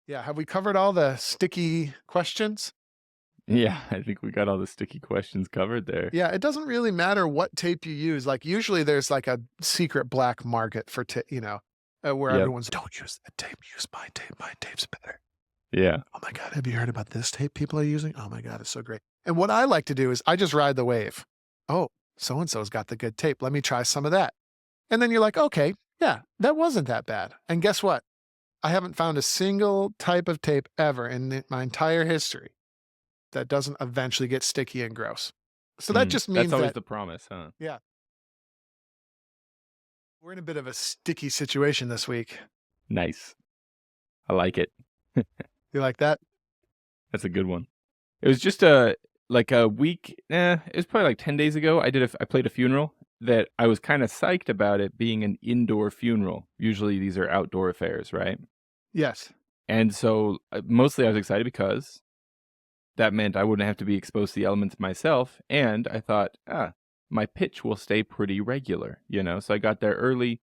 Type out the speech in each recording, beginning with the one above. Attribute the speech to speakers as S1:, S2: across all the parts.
S1: Yeah. Have we covered all the sticky questions?
S2: Yeah, I think we got all the sticky questions covered there.
S1: Yeah. It doesn't really matter what tape you use. Like usually there's like a secret black market for, where
S2: Yep.
S1: everyone's, don't use that tape. Use my tape. My tape's better.
S2: Yeah.
S1: Oh my God. Have you heard about this tape people are using? Oh my God. It's so great. And what I like to do is I just ride the wave. Oh, so and so's got the good tape. Let me try some of that. And then you're like, okay, yeah, that wasn't that bad. And guess what? I haven't found a single type of tape ever in my entire history that doesn't eventually get sticky and gross. So that just
S2: That's
S1: means
S2: always
S1: that,
S2: the promise, huh?
S1: yeah, we're in a bit of a sticky situation this week.
S2: Nice. I like it.
S1: You like that?
S2: That's a good one. It was just like a week, it was probably like 10 days ago. I played a funeral that I was kind of psyched about it being an indoor funeral. Usually these are outdoor affairs, right?
S1: Yes.
S2: And so mostly I was excited because that meant I wouldn't have to be exposed to the elements myself. And I thought, my pitch will stay pretty regular, you know? So I got there early,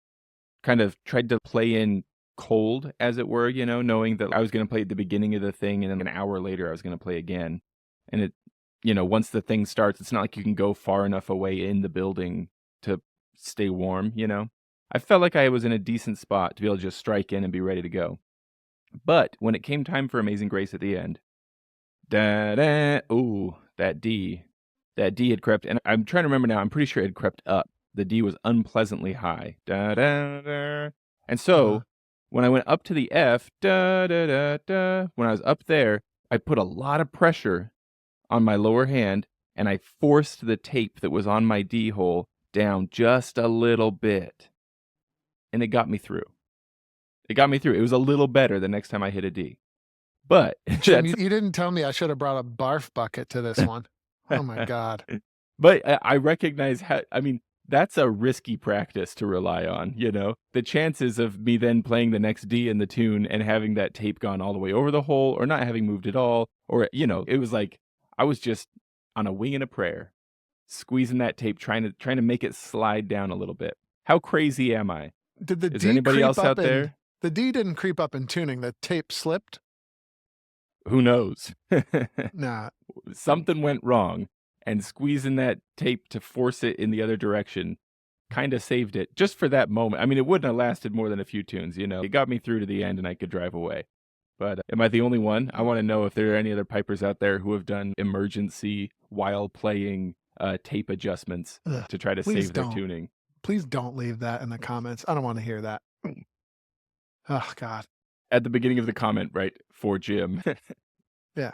S2: kind of tried to play in cold, as it were, you know, knowing that I was going to play at the beginning of the thing and then an hour later I was going to play again. And once the thing starts, it's not like you can go far enough away in the building to stay warm, you know? I felt like I was in a decent spot to be able to just strike in and be ready to go. But when it came time for Amazing Grace at the end, da da, ooh, that D had crept, and I'm trying to remember now. I'm pretty sure it had crept up. The D was unpleasantly high. Da da da. And
S1: Uh,
S2: so when I went up to the F, da da da da, when I was up there, I put a lot of pressure on my lower hand, and I forced the tape that was on my D hole down just a little bit, and it got me through. It got me through. It was a little better the next time I hit a D. But
S1: Jim,
S2: that's
S1: you didn't tell me I should have brought a barf bucket to this one. Oh my God.
S2: But I recognize how, I mean, that's a risky practice to rely on, you know? The chances of me then playing the next D in the tune and having that tape gone all the way over the hole or not having moved at all, or, it was like I was just on a wing and a prayer, squeezing that tape, trying to make it slide down a little bit. How crazy am I?
S1: Did the
S2: Is there
S1: D
S2: anybody
S1: creep
S2: else
S1: up
S2: out
S1: in,
S2: there?
S1: the D didn't creep up in tuning. The tape slipped?
S2: Who knows?
S1: Nah.
S2: Something went wrong, and squeezing that tape to force it in the other direction kinda saved it, just for that moment. I mean, it wouldn't have lasted more than a few tunes, you know? It got me through to the end, and I could drive away. But, am I the only one? I wanna know if there are any other pipers out there who have done emergency while playing, tape adjustments
S1: Ugh.
S2: to try to
S1: Please
S2: save their
S1: don't.
S2: tuning.
S1: Please don't leave that in the comments. I don't want to hear that. Oh God.
S2: At the beginning of the comment, right, for Jim.
S1: Yeah.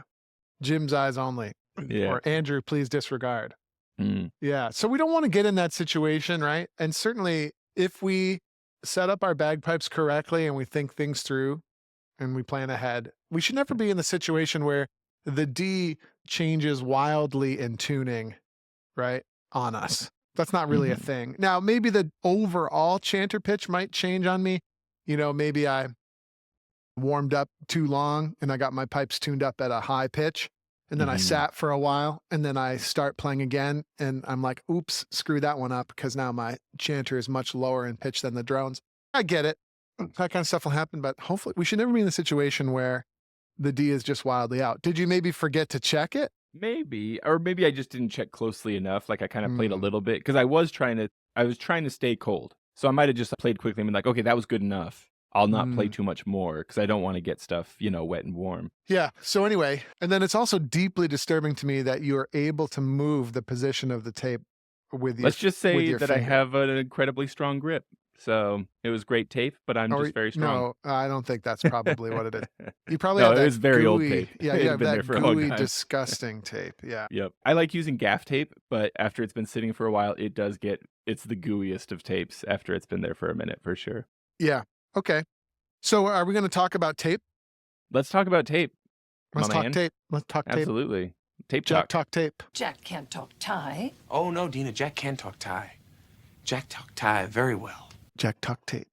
S1: Jim's eyes only.
S2: Yeah.
S1: Or Andrew, please disregard.
S2: Mm.
S1: Yeah. So we don't want to get in that situation, right? And certainly if we set up our bagpipes correctly and we think things through and we plan ahead, we should never be in the situation where the D changes wildly in tuning, right? On us. That's not really a
S2: Mhm.
S1: thing. Now, maybe the overall chanter pitch might change on me. Maybe I warmed up too long and I got my pipes tuned up at a high pitch. And then I
S2: Mhm.
S1: sat for a while and then I start playing again. And I'm like, oops, screw that one up because now my chanter is much lower in pitch than the drones. I get it. That kind of stuff will happen, but hopefully we should never be in the situation where the D is just wildly out. Did you maybe forget to check it?
S2: Maybe, or maybe I just didn't check closely enough, like, I kinda played a
S1: Hmm.
S2: little bit because I was trying to stay cold. So I might have just played quickly and been like, "Okay, that was good enough. I'll not play
S1: Mm.
S2: too much more because I don't wanna get stuff, wet and warm."
S1: Yeah. So anyway, and then it's also deeply disturbing to me that you are able to move the position of the tape with your
S2: Let's just
S1: with
S2: say
S1: your
S2: that I
S1: finger.
S2: have an incredibly strong grip. So, it was great tape, but I'm
S1: Or
S2: just very strong.
S1: no, I don't think that's probably what it is. You probably
S2: No,
S1: have
S2: it was
S1: that
S2: very old
S1: gooey,
S2: tape.
S1: yeah,
S2: It
S1: you
S2: had
S1: have
S2: been there
S1: that
S2: for a long
S1: gooey,
S2: time.
S1: disgusting tape. Yeah.
S2: Yep. I like using gaff tape, but after it's been sitting for a while, it's the gooeyest of tapes after it's been there for a minute, for sure.
S1: Yeah. Okay. So are we going to talk about tape?
S2: Let's talk about tape, my
S1: Let's talk
S2: man.
S1: tape. Let's talk tape.
S2: Absolutely. Tape
S1: Jack
S2: talk.
S1: talk tape.
S3: Jack can't talk Thai.
S4: Oh, no, Dina, Jack can talk Thai. Jack talk Thai very well.
S1: Jack talk tape.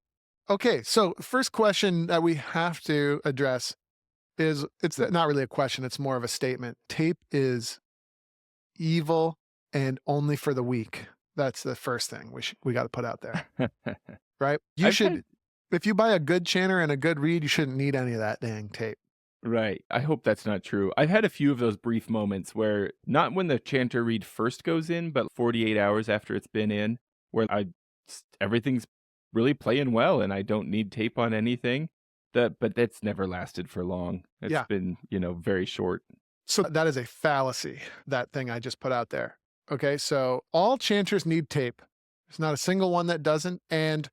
S1: Okay. So first question that we have to address is it's not really a question. It's more of a statement. Tape is evil and only for the weak. That's the first thing we got to put out there, right? You
S2: I've had
S1: should If you buy a good chanter and a good reed, you shouldn't need any of that dang tape.
S2: Right. I hope that's not true. I've had a few of those brief moments where not when the chanter reed first goes in, but 48 hours after it's been in, where everything's really playing well and I don't need tape on anything. But that's never lasted for long. It's
S1: Yeah.
S2: been, very short.
S1: So that is a fallacy, that thing I just put out there. Okay, so all chanters need tape. There's not a single one that doesn't. And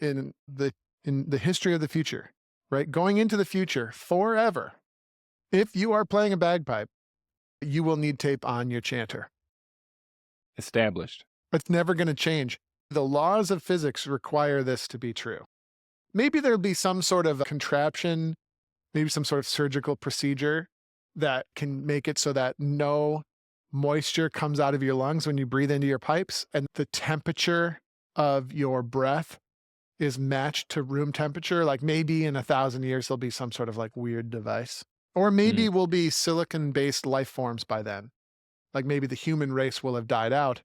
S1: in the history of the future, right, going into the future forever, if you are playing a bagpipe, you will need tape on your chanter.
S2: Established.
S1: It's never going to change. The laws of physics require this to be true. Maybe there'll be some sort of contraption, maybe some sort of surgical procedure that can make it so that no moisture comes out of your lungs when you breathe into your pipes, and the temperature of your breath is matched to room temperature. Like maybe in 1,000 years, there'll be some sort of like weird device. Or maybe we'll be silicon-based life forms by then. Like maybe the human race will have died out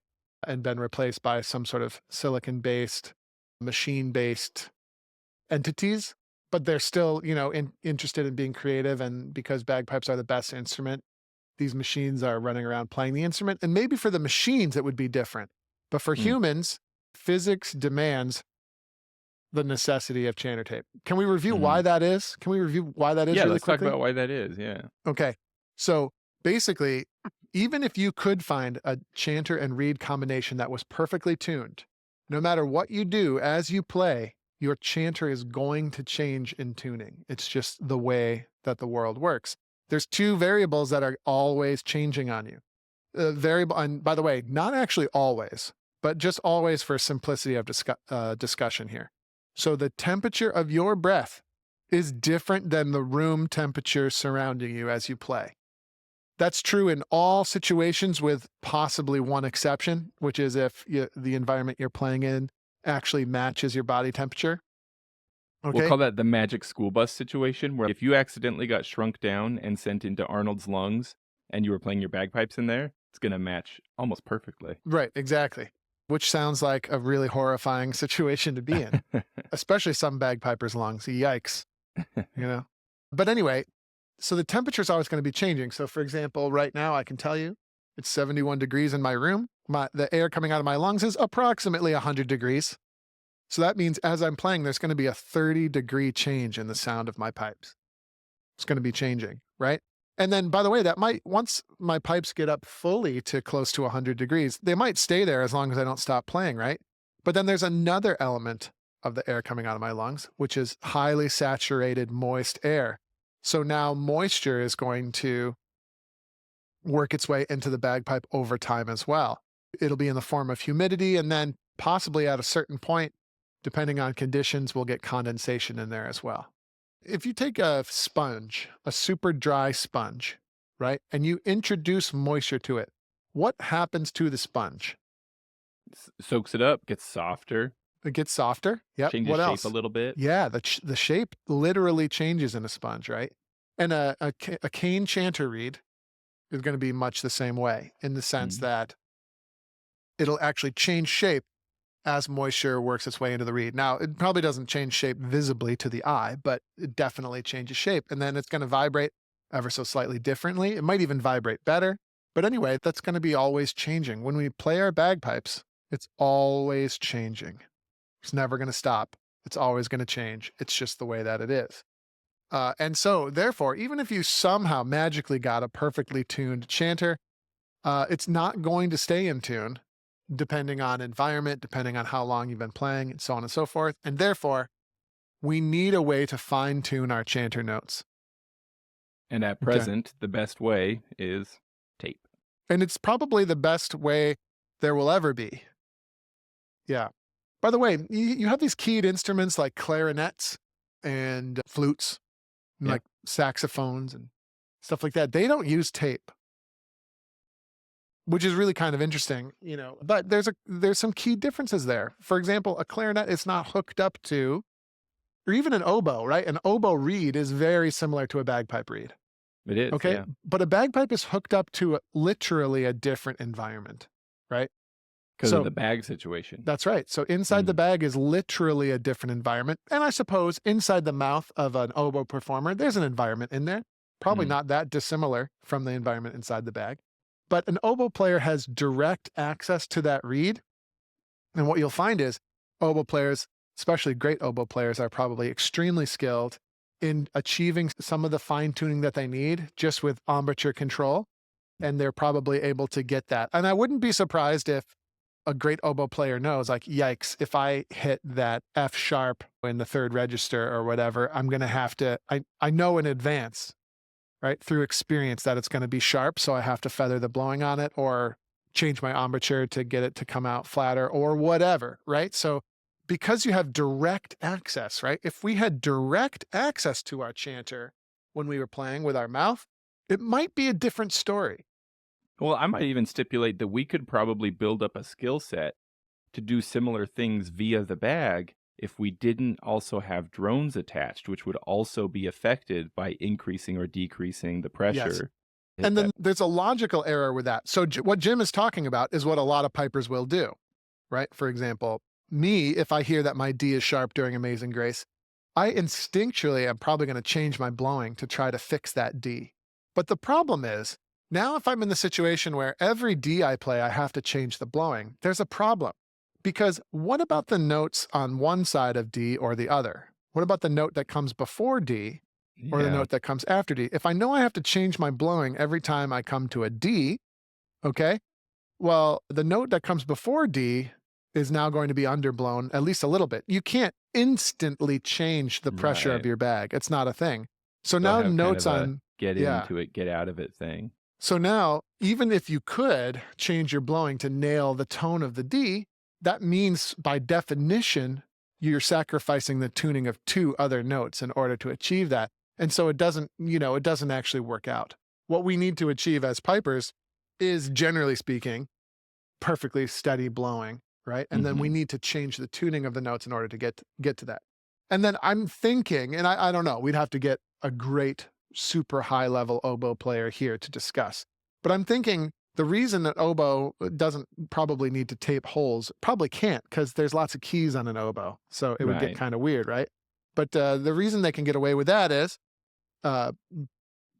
S1: and been replaced by some sort of silicon-based, machine-based entities, but they're still, interested in being creative. And because bagpipes are the best instrument, these machines are running around playing the instrument. And maybe for the machines, it would be different. But for humans, physics demands the necessity of chanter tape. Can we review why that is? Can we review why that is
S2: Yeah,
S1: really
S2: let's
S1: quickly?
S2: talk about why that is. Yeah.
S1: Okay. So basically, even if you could find a chanter and reed combination that was perfectly tuned, no matter what you do as you play, your chanter is going to change in tuning. It's just the way that the world works. There's two variables that are always changing on you. Variable, and by the way, not actually always, but just always for simplicity of discussion here. So the temperature of your breath is different than the room temperature surrounding you as you play. That's true in all situations with possibly one exception, which is if the environment you're playing in actually matches your body temperature. Okay.
S2: We'll call that the magic school bus situation, where if you accidentally got shrunk down and sent into Arnold's lungs and you were playing your bagpipes in there, it's going to match almost perfectly.
S1: Right, exactly. Which sounds like a really horrifying situation to be in, especially some bagpipers' lungs. Yikes. But anyway, so the temperature is always going to be changing. So for example, right now I can tell you it's 71 degrees in my room. The air coming out of my lungs is approximately 100 degrees. So that means as I'm playing, there's going to be a 30-degree change in the sound of my pipes. It's going to be changing, right? And then, by the way, once my pipes get up fully to close to 100 degrees, they might stay there as long as I don't stop playing, right? But then there's another element of the air coming out of my lungs, which is highly saturated, moist air. So now moisture is going to work its way into the bagpipe over time as well. It'll be in the form of humidity, and then possibly at a certain point, depending on conditions, we'll get condensation in there as well. If you take a sponge, a super dry sponge, right, and you introduce moisture to it, what happens to the sponge?
S2: Soaks it up, gets softer.
S1: It gets softer. Yep.
S2: Changes
S1: What
S2: shape
S1: else?
S2: a little bit.
S1: Yeah, the shape literally changes in a sponge, right? And a cane chanter reed is going to be much the same way in the sense that it'll actually change shape as moisture works its way into the reed. Now, it probably doesn't change shape visibly to the eye, but it definitely changes shape. And then it's going to vibrate ever so slightly differently. It might even vibrate better. But anyway, that's going to be always changing. When we play our bagpipes, it's always changing. It's never going to stop. It's always going to change. It's just the way that it is. And so, therefore, even if you somehow magically got a perfectly tuned chanter, it's not going to stay in tune, depending on environment, depending on how long you've been playing, and so on and so forth. And therefore, we need a way to fine-tune our chanter notes.
S2: And at present, the best way is tape.
S1: And it's probably the best way there will ever be. Yeah. By the way, you have these keyed instruments like clarinets and flutes, and like saxophones and stuff like that. They don't use tape, which is really kind of interesting, but there's some key differences there. For example, a clarinet is not hooked up to, or even an oboe, right? An oboe reed is very similar to a bagpipe reed.
S2: It is.
S1: Okay.
S2: Yeah.
S1: But a bagpipe is hooked up to literally a different environment, right?
S2: Because of
S1: So
S2: the bag situation.
S1: that's right. So inside the bag is literally a different environment. And I suppose inside the mouth of an oboe performer, there's an environment in there. Probably not that dissimilar from the environment inside the bag. But an oboe player has direct access to that reed. And what you'll find is oboe players, especially great oboe players, are probably extremely skilled in achieving some of the fine tuning that they need just with embouchure control. And they're probably able to get that. And I wouldn't be surprised if a great oboe player knows, like, yikes, if I hit that F sharp in the third register or whatever, I'm going to have to, I know in advance, right, through experience that it's going to be sharp. So I have to feather the blowing on it or change my embouchure to get it to come out flatter or whatever, right? So because you have direct access, right? If we had direct access to our chanter when we were playing with our mouth, it might be a different story.
S2: Well, I might even stipulate that we could probably build up a skill set to do similar things via the bag if we didn't also have drones attached, which would also be affected by increasing or decreasing the pressure. Yes.
S1: And then there's a logical error with that. So what Jim is talking about is what a lot of pipers will do, right? For example, me, if I hear that my D is sharp during Amazing Grace, I instinctually am probably going to change my blowing to try to fix that D. But the problem is, now if I'm in the situation where every D I play, I have to change the blowing, there's a problem. Because what about the notes on one side of D or the other? What about the note that comes before D or the note that comes after D? If I know I have to change my blowing every time I come to a D, okay, well, the note that comes before D is now going to be underblown at least a little bit. You can't instantly change the pressure of your bag. It's not a thing. So now notes on
S2: get into it, get out of it thing.
S1: So now, even if you could change your blowing to nail the tone of the D, that means by definition, you're sacrificing the tuning of two other notes in order to achieve that. And so it doesn't, it doesn't actually work out. What we need to achieve as pipers is, generally speaking, perfectly steady blowing, right? And then we need to change the tuning of the notes in order to get to that. And then I'm thinking, and I don't know, we'd have to get a great super high level oboe player here to discuss. But I'm thinking the reason that oboe doesn't probably need to tape holes, probably can't, because there's lots of keys on an oboe. So it would get kind of weird, right? But the reason they can get away with that is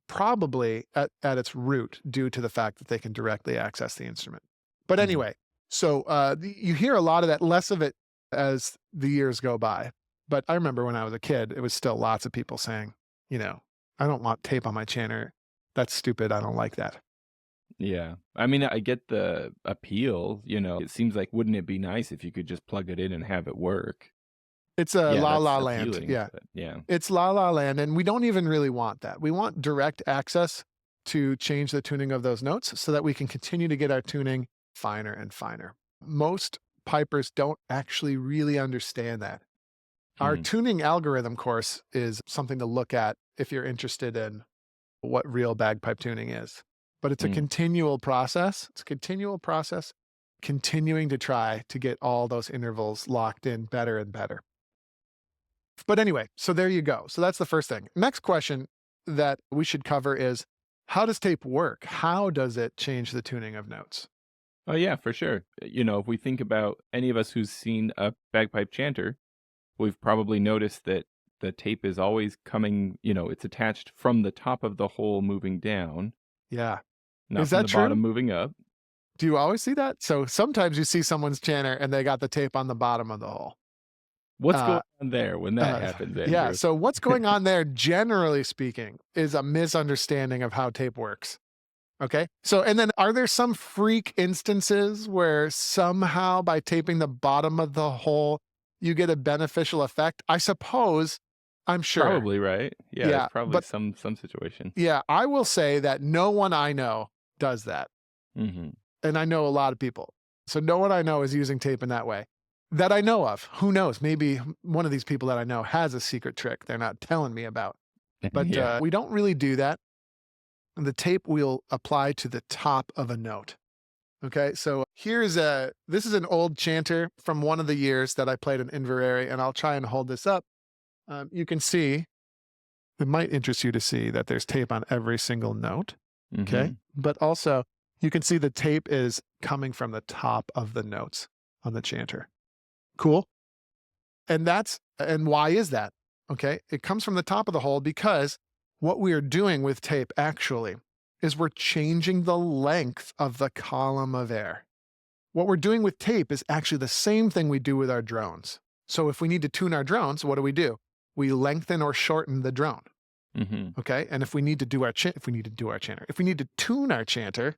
S1: probably at its root due to the fact that they can directly access the instrument. But anyway, so you hear a lot of that, less of it as the years go by. But I remember when I was a kid, it was still lots of people saying, I don't want tape on my chanter. That's stupid. I don't like that.
S2: Yeah. I mean, I get the appeal, It seems like, wouldn't it be nice if you could just plug it in and have it work?
S1: It's a la la
S2: that's
S1: land.
S2: appealing,
S1: Yeah.
S2: but yeah.
S1: It's la la land. And we don't even really want that. We want direct access to change the tuning of those notes so that we can continue to get our tuning finer and finer. Most pipers don't actually really understand that. Our tuning algorithm course is something to look at if you're interested in what real bagpipe tuning is. But it's a continual process. It's a continual process, continuing to try to get all those intervals locked in better and better. But anyway, so there you go. So that's the first thing. Next question that we should cover is, how does tape work? How does it change the tuning of notes?
S2: Oh, yeah, for sure. If we think about any of us who's seen a bagpipe chanter, we've probably noticed that the tape is always coming, it's attached from the top of the hole moving down.
S1: Yeah.
S2: Not
S1: Is
S2: from
S1: that
S2: the
S1: true?
S2: bottom moving up.
S1: Do you always see that? So sometimes you see someone's chanter and they got the tape on the bottom of the hole.
S2: What's going on there when that happens, Andrew?
S1: Yeah, so what's going on there, generally speaking, is a misunderstanding of how tape works. Okay? So, and then are there some freak instances where somehow by taping the bottom of the hole, you get a beneficial effect? I suppose, I'm sure.
S2: Probably, right? Yeah,
S1: Yeah,
S2: there's probably
S1: but-
S2: some situation.
S1: Yeah, I will say that no one I know does that.
S2: Mm-hmm.
S1: And I know a lot of people. So no one I know is using tape in that way. That I know of. Who knows? Maybe one of these people that I know has a secret trick they're not telling me about. But
S2: Yeah.
S1: we don't really do that. The tape we'll apply to the top of a note. Okay, so this is an old chanter from one of the years that I played in Inverary, and I'll try and hold this up. You can see, it might interest you to see that there's tape on every single note. Okay, but also you can see the tape is coming from the top of the notes on the chanter. Cool? And why is that? Okay. It comes from the top of the hole because what we are doing with tape actually is we're changing the length of the column of air. What we're doing with tape is actually the same thing we do with our drones. So if we need to tune our drones, what do? We lengthen or shorten the drone.
S2: Mm-hmm.
S1: Okay. And if we need to tune our chanter,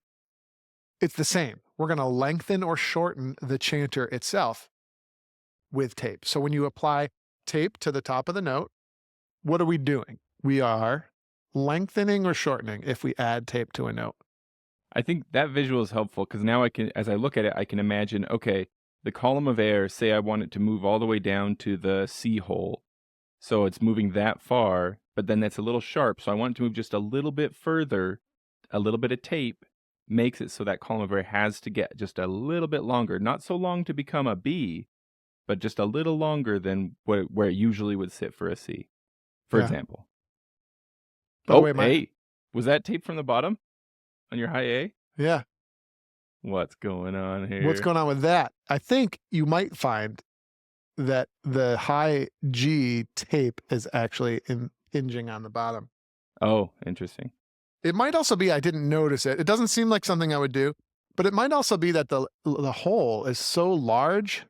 S1: it's the same. We're going to lengthen or shorten the chanter itself with tape. So when you apply tape to the top of the note, what are we doing? We are lengthening or shortening if we add tape to a note.
S2: I think that visual is helpful because now as I look at it, I can imagine, okay, the column of air, say I want it to move all the way down to the C hole. So it's moving that far, but then that's a little sharp. So I want it to move just a little bit further. A little bit of tape makes it so that column of air has to get just a little bit longer. Not so long to become a B, but just a little longer than where it usually would sit for a C, for example.
S1: By the way,
S2: hey, was that tape from the bottom on your high A?
S1: Yeah.
S2: What's going on here?
S1: What's going on with that? I think you might find that the high G tape is actually hinging on the bottom.
S2: Oh, interesting.
S1: It might also be I didn't notice it. It doesn't seem like something I would do, but it might also be that the hole is so large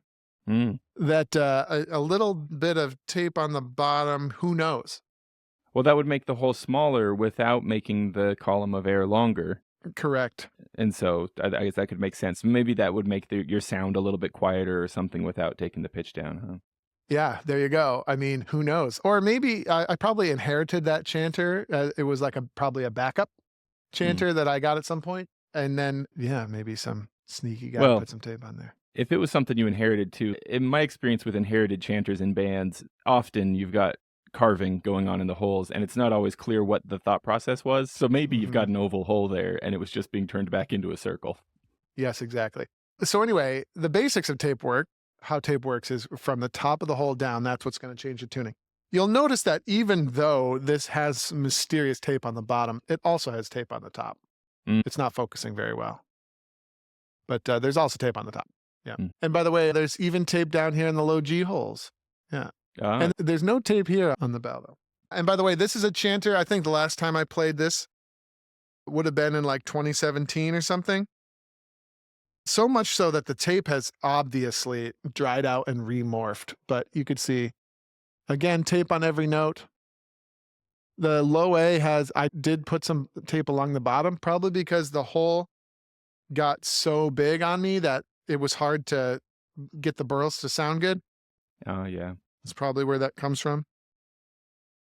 S1: that a little bit of tape on the bottom, who knows?
S2: Well, that would make the hole smaller without making the column of air longer.
S1: Correct.
S2: And so I guess that could make sense. Maybe that would make your sound a little bit quieter or something without taking the pitch down, huh?
S1: Yeah, there you go. I mean, who knows? Or maybe I probably inherited that chanter. It was like probably a backup chanter that I got at some point. And then, yeah, maybe some sneaky guy put some tape on there.
S2: If it was something you inherited too, in my experience with inherited chanters in bands, often you've got carving going on in the holes, and it's not always clear what the thought process was. So maybe you've got an oval hole there, and it was just being turned back into a circle.
S1: Yes, exactly. So anyway, the basics of tape work, how tape works is from the top of the hole down, that's what's going to change the tuning. You'll notice that even though this has some mysterious tape on the bottom, it also has tape on the top. It's not focusing very well. But there's also tape on the top. Yeah. And by the way, there's even tape down here in the low G holes. Yeah. And there's no tape here on the bell, though. And by the way, this is a chanter. I think the last time I played this would have been in like 2017 or something. So much so that the tape has obviously dried out and remorphed. But you could see, again, tape on every note. The low A I did put some tape along the bottom, probably because the hole got so big on me that it was hard to get the burls to sound good.
S2: Oh, yeah.
S1: That's probably where that comes from.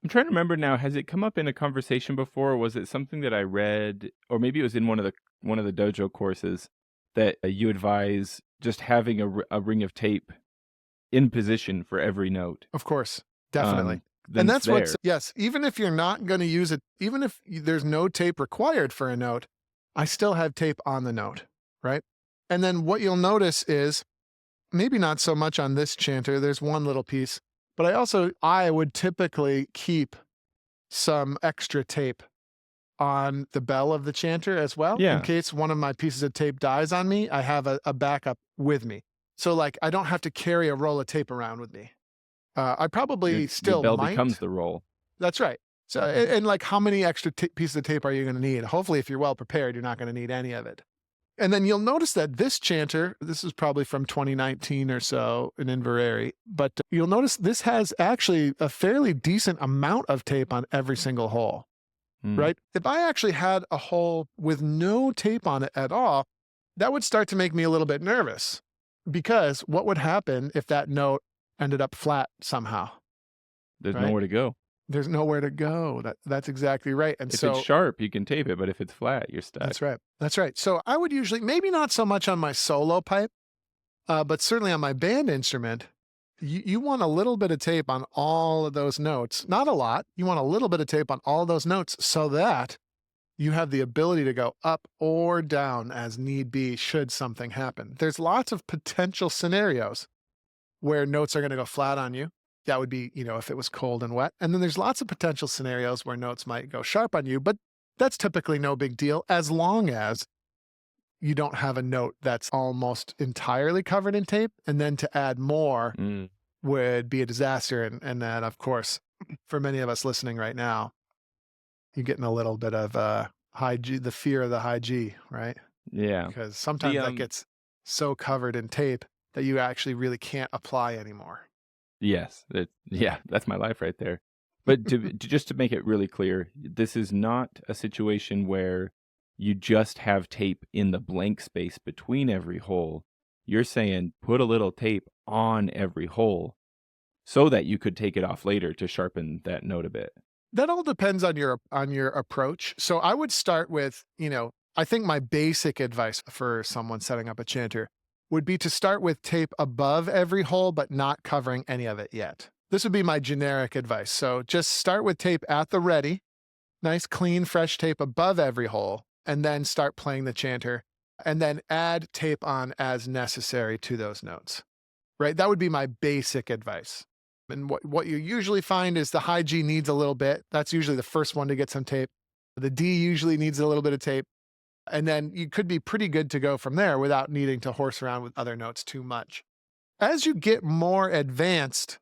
S2: I'm trying to remember now. Has it come up in a conversation before? Or was it something that I read, or maybe it was in one of the dojo courses that you advise just having a ring of tape in position for every note?
S1: Of course, definitely. And that's what's yes. Even if you're not going to use it, even if there's no tape required for a note, I still have tape on the note, right? And then what you'll notice is maybe not so much on this chanter. There's one little piece. But I would typically keep some extra tape on the bell of the chanter as well.
S2: Yeah.
S1: In case one of my pieces of tape dies on me, I have a backup with me. So like I don't have to carry a roll of tape around with me. I probably
S2: your bell becomes the roll.
S1: That's right. So and like how many extra pieces of tape are you going to need? Hopefully if you're well prepared, you're not going to need any of it. And then you'll notice that this chanter, this is probably from 2019 or so in Inverary, but you'll notice this has actually a fairly decent amount of tape on every single hole, right? If I actually had a hole with no tape on it at all, that would start to make me a little bit nervous because what would happen if that note ended up flat somehow?
S2: There's nowhere to go.
S1: There's nowhere to go. That's exactly right. And
S2: if it's sharp, you can tape it, but if it's flat, you're stuck.
S1: That's right. That's right. So I would usually, maybe not so much on my solo pipe, but certainly on my band instrument, you want a little bit of tape on all of those notes. Not a lot. You want a little bit of tape on all of those notes so that you have the ability to go up or down as need be should something happen. There's lots of potential scenarios where notes are going to go flat on you. That would be, if it was cold and wet. And then there's lots of potential scenarios where notes might go sharp on you, but that's typically no big deal as long as you don't have a note that's almost entirely covered in tape. And then to add more
S2: Mm.
S1: would be a disaster. And then, of course, for many of us listening right now, you're getting a little bit of high G, the fear of the high G, right?
S2: Yeah.
S1: Because
S2: The
S1: sometimes that gets so covered in tape that you actually really can't apply anymore.
S2: Yes, that's my life right there. But just to make it really clear, this is not a situation where you just have tape in the blank space between every hole. You're saying put a little tape on every hole so that you could take it off later to sharpen that note a bit.
S1: That all depends on your approach. So I would start with, I think my basic advice for someone setting up a chanter would be to start with tape above every hole, but not covering any of it yet. This would be my generic advice. So just start with tape at the ready, nice, clean, fresh tape above every hole, and then start playing the chanter, and then add tape on as necessary to those notes, right? That would be my basic advice. And what you usually find is the high G needs a little bit. That's usually the first one to get some tape. The D usually needs a little bit of tape. And then you could be pretty good to go from there without needing to horse around with other notes too much. As you get more advanced,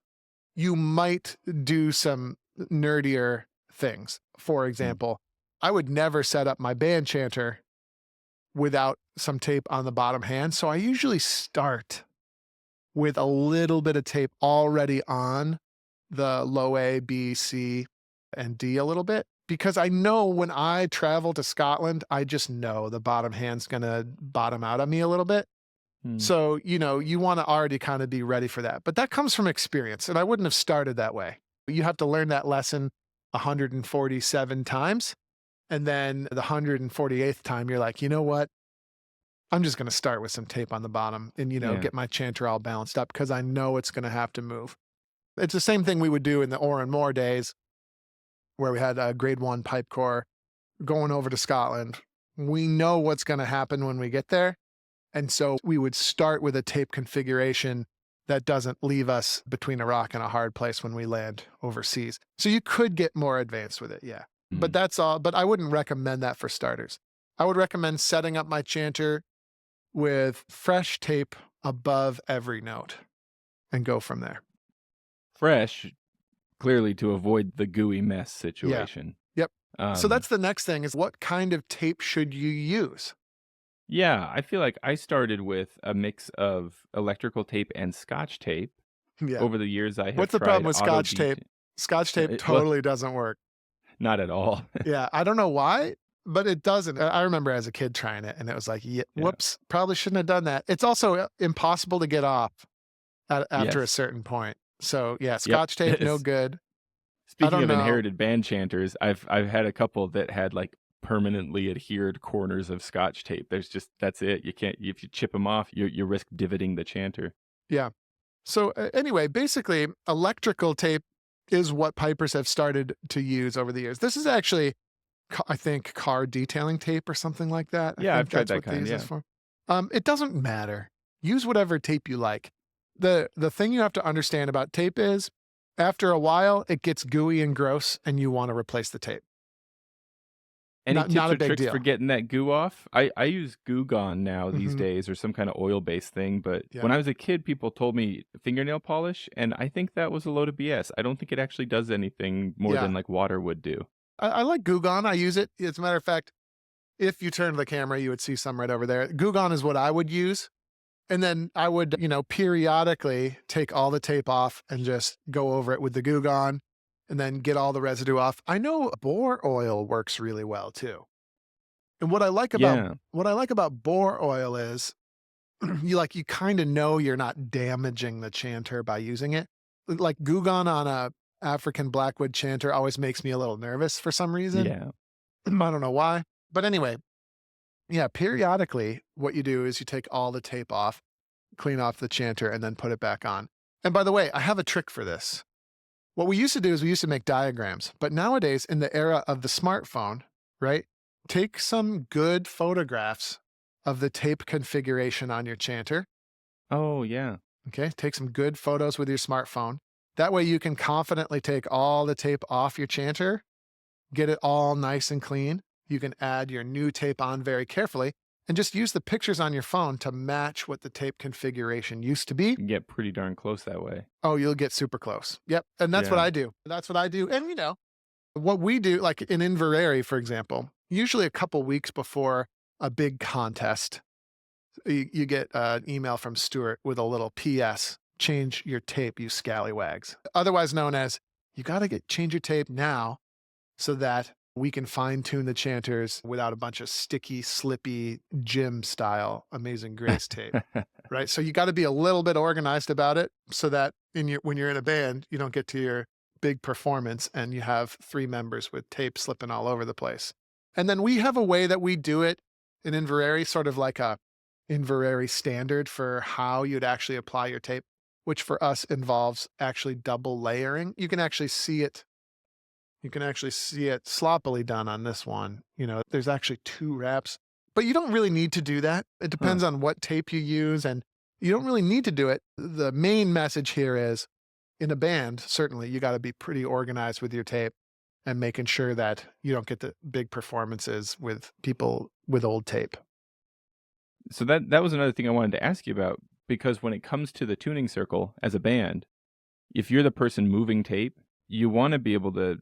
S1: you might do some nerdier things. For example, I would never set up my band chanter without some tape on the bottom hand. So I usually start with a little bit of tape already on the low A, B, C, and D a little bit. Because I know when I travel to Scotland, I just know the bottom hand's going to bottom out on me a little bit.
S2: Hmm.
S1: So, you want to already kind of be ready for that. But that comes from experience, and I wouldn't have started that way. You have to learn that lesson 147 times. And then the 148th time, you're like, you know what? I'm just going to start with some tape on the bottom and,
S2: Yeah.
S1: get my chanter all balanced up because I know it's going to have to move. It's the same thing we would do in the Orr and Moore days where we had a grade 1 pipe corps going over to Scotland. We know what's going to happen when we get there. And so we would start with a tape configuration that doesn't leave us between a rock and a hard place when we land overseas. So you could get more advanced with it, yeah. But that's all. But I wouldn't recommend that for starters. I would recommend setting up my chanter with fresh tape above every note and go from there.
S2: Fresh, clearly to avoid the gooey mess situation.
S1: Yep. So
S2: Um,
S1: that's the next thing is what kind of tape should you use?
S2: Yeah, I feel like I started with a mix of electrical tape and Scotch tape.
S1: Yeah.
S2: Over the years, I have
S1: What's the
S2: tried
S1: problem with
S2: auto
S1: Scotch tape? Scotch tape
S2: Well,
S1: totally doesn't work.
S2: not at all.
S1: Yeah. I don't know why, but it doesn't. I remember as a kid trying it and it was like,
S2: Yeah.
S1: whoops, probably shouldn't have done that. It's also impossible to get off after a
S2: Yes.
S1: certain point. So yeah,
S2: Yep.
S1: Scotch tape, no good.
S2: Speaking
S1: don't
S2: of
S1: know.
S2: inherited band chanters, I've had a couple that had like permanently adhered corners of Scotch tape. That's it. You can't, if you chip them off, you risk divoting the chanter.
S1: Yeah. So anyway, basically electrical tape is what pipers have started to use over the years. This is actually, I think, car detailing tape or something like that. I
S2: Yeah,
S1: think
S2: I've tried
S1: that's
S2: that
S1: what they
S2: kind,
S1: use this
S2: yeah.
S1: for. It doesn't matter. Use whatever tape you like. The thing you have to understand about tape is after a while, it gets gooey and gross and you want to replace the tape.
S2: Any
S1: Not
S2: tips
S1: a
S2: or
S1: big
S2: tricks
S1: deal.
S2: for getting that goo off? I use Goo Gone now these
S1: Mhm.
S2: days, or some kind of oil-based thing, but
S1: Yeah.
S2: when I was a kid, people told me fingernail polish, and I think that was a load of BS. I don't think it actually does anything more
S1: Yeah.
S2: than like water would do.
S1: I like Goo Gone. I use it. As a matter of fact, if you turn to the camera, you would see some right over there. Goo Gone is what I would use. And then I would, periodically take all the tape off and just go over it with the Goo Gone and then get all the residue off. I know bore oil works really well too. And what I like
S2: Yeah.
S1: about bore oil is you kind of know you're not damaging the chanter by using it. Like Goo Gone on a African blackwood chanter always makes me a little nervous for some reason.
S2: Yeah.
S1: I don't know why. But anyway, yeah, periodically what you do is you take all the tape off, clean off the chanter, and then put it back on. And by the way, I have a trick for this. What we used to do is we used to make diagrams, but nowadays in the era of the smartphone, right? Take some good photographs of the tape configuration on your chanter.
S2: Oh, yeah.
S1: Okay, take some good photos with your smartphone. That way you can confidently take all the tape off your chanter, get it all nice and clean. You can add your new tape on very carefully. and just use the pictures on your phone to match what the tape configuration used to be.
S2: You get pretty darn close that way.
S1: Oh, you'll get super close. Yep. And that's what
S2: Yeah.
S1: I do. That's what I do. And what we do, like in Inverary, for example, usually a couple weeks before a big contest, you get an email from Stuart with a little PS, change your tape, you scallywags. Otherwise known as, you got to change your tape now so that we can fine tune the chanters without a bunch of sticky, slippy, gym style Amazing Grace tape. Right. So you got to be a little bit organized about it so that when you're in a band, you don't get to your big performance and you have 3 members with tape slipping all over the place. And then we have a way that we do it in Inverary, sort of like a Inverary standard for how you'd actually apply your tape, which for us involves actually double layering. You can actually see it sloppily done on this one. There's actually 2 wraps, but you don't really need to do that. It depends on what tape you use, and you don't really need to do it. The main message here is, in a band, certainly you got to be pretty organized with your tape and making sure that you don't get the big performances with people with old tape.
S2: So that was another thing I wanted to ask you about, because when it comes to the tuning circle as a band, if you're the person moving tape, you want to be able to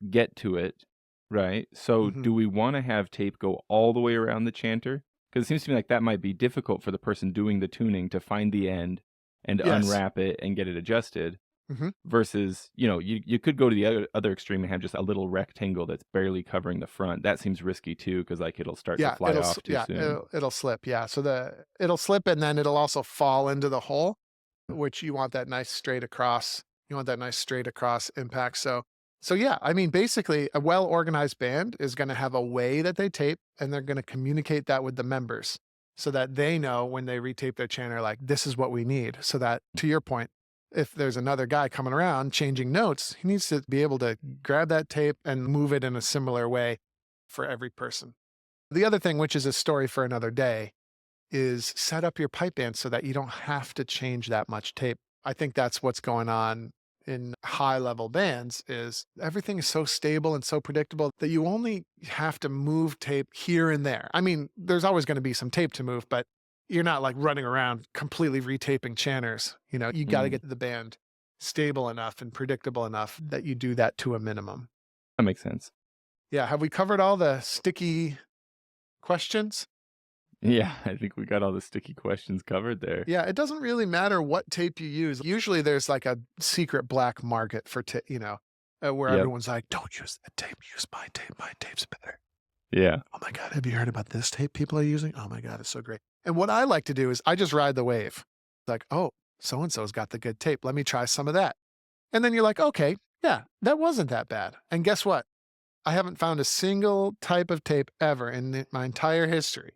S2: get to it, right? So
S1: Mhm.
S2: do we want to have tape go all the way around the chanter? Because it seems to me like that might be difficult for the person doing the tuning to find the end and
S1: Yes.
S2: unwrap it and get it adjusted.
S1: Mhm.
S2: Versus, you could go to the other extreme and have just a little rectangle that's barely covering the front. That seems risky too, because like it'll start to fly off too soon.
S1: It'll slip. Yeah. So it'll slip, and then it'll also fall into the hole, which you want that nice straight across. You want that nice straight across impact. So yeah, I mean, basically a well-organized band is going to have a way that they tape, and they're going to communicate that with the members so that they know when they retape their chanter, like, this is what we need. So that, to your point, if there's another guy coming around changing notes, he needs to be able to grab that tape and move it in a similar way for every person. The other thing, which is a story for another day, is set up your pipe band so that you don't have to change that much tape. I think that's what's going on in high level bands, is everything is so stable and so predictable that you only have to move tape here and there. I mean, there's always going to be some tape to move, but you're not like running around completely retaping chanters. You got to get the band stable enough and predictable enough that you do that to a minimum.
S2: That makes sense.
S1: Yeah. Have we covered all the sticky questions?
S2: Yeah, I think we got all the sticky questions covered there.
S1: Yeah, it doesn't really matter what tape you use. Usually there's like a secret black market for where
S2: Yep.
S1: everyone's like, don't use that tape, use my tape. My tape's better.
S2: Yeah.
S1: Oh my God, have you heard about this tape people are using? Oh my God, it's so great. And what I like to do is I just ride the wave. Like, oh, so-and-so's got the good tape. Let me try some of that. And then you're like, okay, yeah, that wasn't that bad. And guess what? I haven't found a single type of tape ever in my entire history,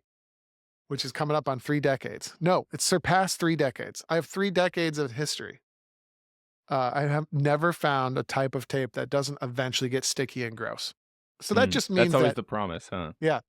S1: which is coming up on 3 decades. No, it's surpassed 3 decades. I have 3 decades of history. I have never found a type of tape that doesn't eventually get sticky and gross. So that just means
S2: that's always
S1: that,
S2: the promise, huh?
S1: yeah.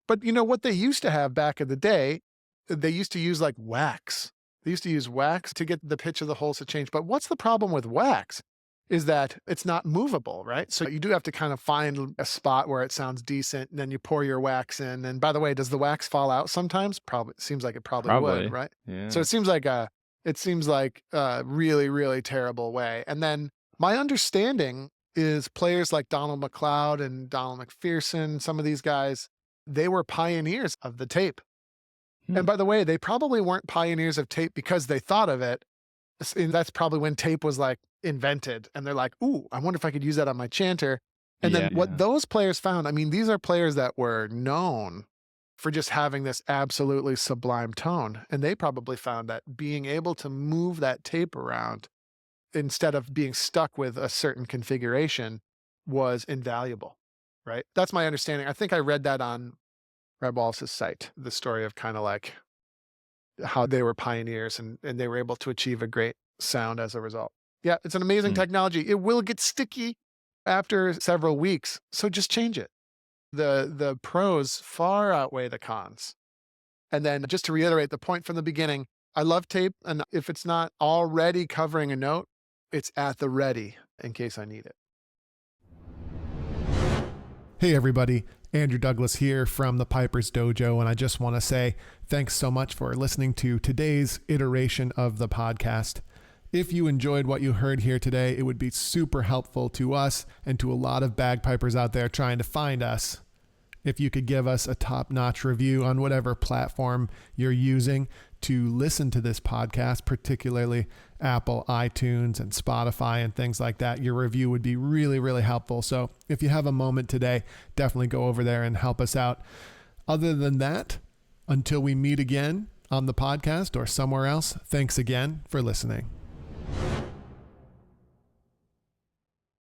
S1: But what they used to have back in the day, they used to use like wax. They used to use wax to get the pitch of the holes to change. But what's the problem with wax is that it's not movable, right? So you do have to kind of find a spot where it sounds decent, and then you pour your wax in. And by the way, does the wax fall out sometimes? Probably. It seems like it probably would, right?
S2: Yeah.
S1: So it seems like a really, really terrible way. And then my understanding is players like Donald McLeod and Donald McPherson, some of these guys, they were pioneers of the tape. And by the way, they probably weren't pioneers of tape because they thought of it. And that's probably when tape was like invented. And they're like, ooh, I wonder if I could use that on my chanter. And then what those players found, I mean, these are players that were known for just having this absolutely sublime tone. And they probably found that being able to move that tape around instead of being stuck with a certain configuration was invaluable, right? That's my understanding. I think I read that on Red Wallace's site, the story of kind of like how they were pioneers and they were able to achieve a great sound as a result. Yeah, it's an amazing technology. It will get sticky after several weeks, so just change it. The pros far outweigh the cons. And then just to reiterate the point from the beginning, I love tape, and if it's not already covering a note, it's at the ready in case I need it.
S5: Hey everybody, Andrew Douglas here from the Pipers Dojo, and I just want to say thanks so much for listening to today's iteration of the podcast. If you enjoyed what you heard here today, it would be super helpful to us and to a lot of bagpipers out there trying to find us. If you could give us a top-notch review on whatever platform you're using to listen to this podcast, particularly Apple, iTunes, and Spotify and things like that, your review would be really, really helpful. So if you have a moment today, definitely go over there and help us out. Other than that, until we meet again on the podcast or somewhere else, thanks again for listening.